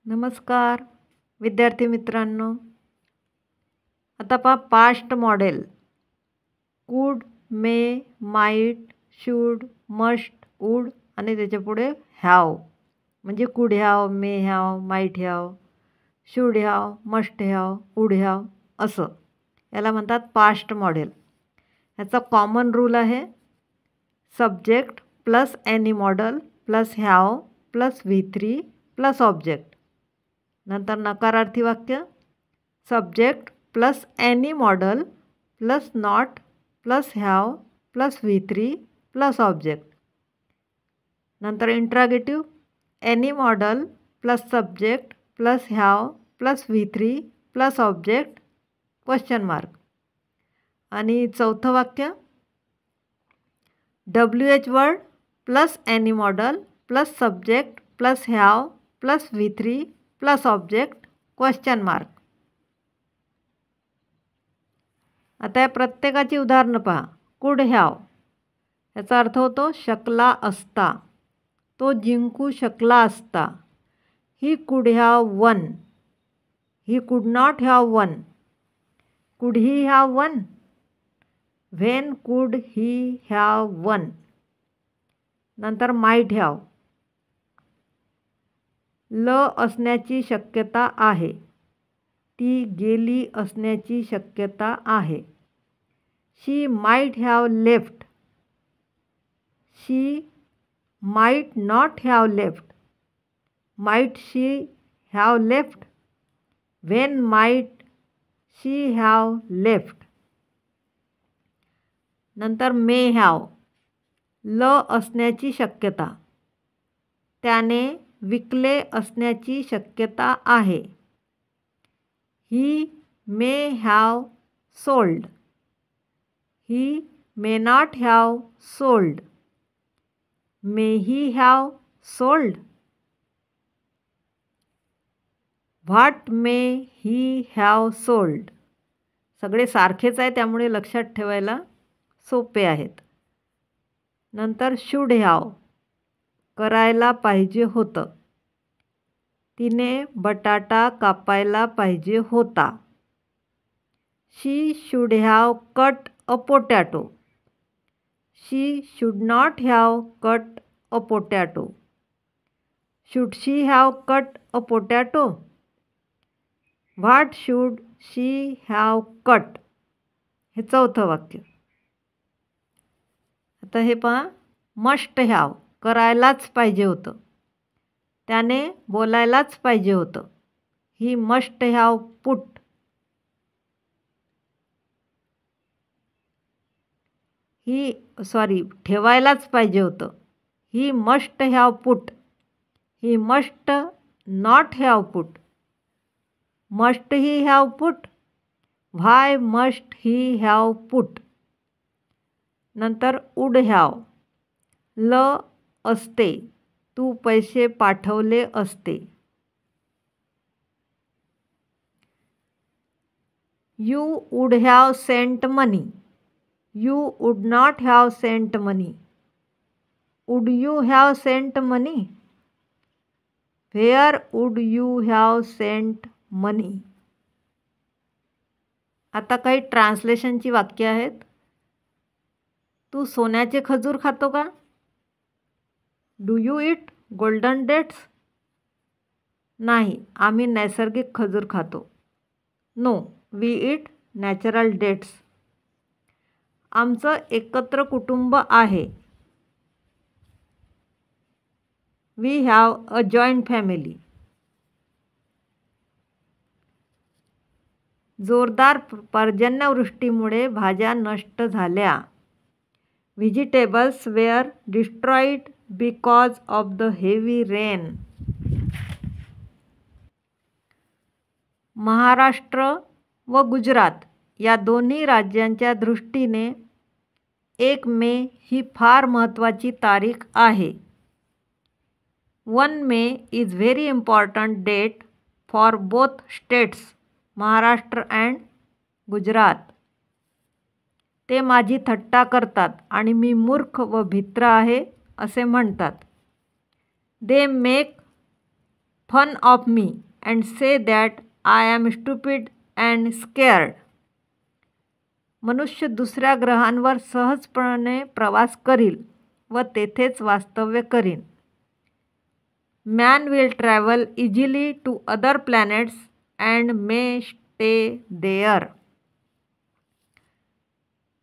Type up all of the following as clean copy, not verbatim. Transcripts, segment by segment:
नमस्कार विद्यार्थी मित्रांनो. आता पहा past modal could, may, might, should, must, would आणि त्याच्या पुढे हॅव म्हणजे could have, may have, might have, should have, must have, would have असं याला म्हणतात पास्ट मॉडेल. याचा कॉमन रूल आहे subject plus any modal plus have plus V3 plus object. नंतर नकारार्थी वाक्य subject plus any modal plus not plus have plus V3 plus object. नंतर interrogative any modal plus subject plus have plus V3 plus object question mark. आणि चौथं वाक्य WH word plus any modal plus subject plus have plus V3 plus object question mark. आता या प्रत्येकाची उदाहरणं पहा. कुड हॅव याचा अर्थ होतो शकला असता, तो जिंकू शकला असता. He could have one, he could not have one. कुड he have one, when could he have one. नंतर माईट हॅव ल असण्याची शक्यता आहे, ती गेली असण्याची शक्यता आहे. She might have left, she might not have left. Might she have left, when might she have left. नंतर मे हॅव ल असण्याची शक्यता, त्याने विकले असण्याची शक्यता आहे. He may have sold, he may not have sold. May he have sold, what may he have sold. सगळे सारखेच आहे त्यामुळे लक्षात ठेवायला सोपे आहेत. नंतर शूड हॅव करायला पाहिजे होतं, तिने बटाटा कापायला पाहिजे होता. She should have cut a potato, she should not have cut a potato. Should she have cut a potato, what should she have cut. हे चौथं वाक्य. आता हे पहा मस्ट हॅव करायलाच पाहिजे होतं, त्याने बोलायलाच पाहिजे होतं. ही मस्ट हॅव पुट, ठेवायलाच पाहिजे होतं. He must have put, he must not have put. Must he have put, why must he have put. नंतर वूड हॅव ल असते, तू पैसे पाठवले असते. You would have sent money, you would not have sent money. Would you have sent money, where would you have sent money. आता काही ट्रान्सलेशनची वाक्य आहेत. तू सोन्याचे खजूर खातो का? Do you eat golden dates? नाही, आम्ही नैसर्गिक खजूर खातो. No, we eat natural dates. आमचं एकत्र कुटुंब आहे. We have a joint family. जोरदार पर्जन्यवृष्टीमुळे भाज्या नष्ट झाल्या. Vegetables were destroyed because of the heavy rain. Maharashtra व गुजरात या दोन्ही राज्यांच्या दृष्टीने 1 मे ही फार महत्त्वाची तारीख आहे. 1 May is very important date for both states Maharashtra and Gujarat. ते माझी थट्टा करतात आणि मी मूर्ख व भित्र आहे असे म्हणतात. They make fun of me and say that I am stupid and scared. मनुष्य दुसऱ्या ग्रहांवर सहजपणे प्रवास करील व तेथेच वास्तव्य करीन. Man will travel easily to other planets and may stay there.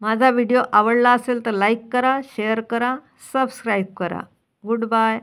माझा व्हिडिओ आवडला असेल तर लाईक करा, शेअर करा, सबस्क्राईब करा. Good bye.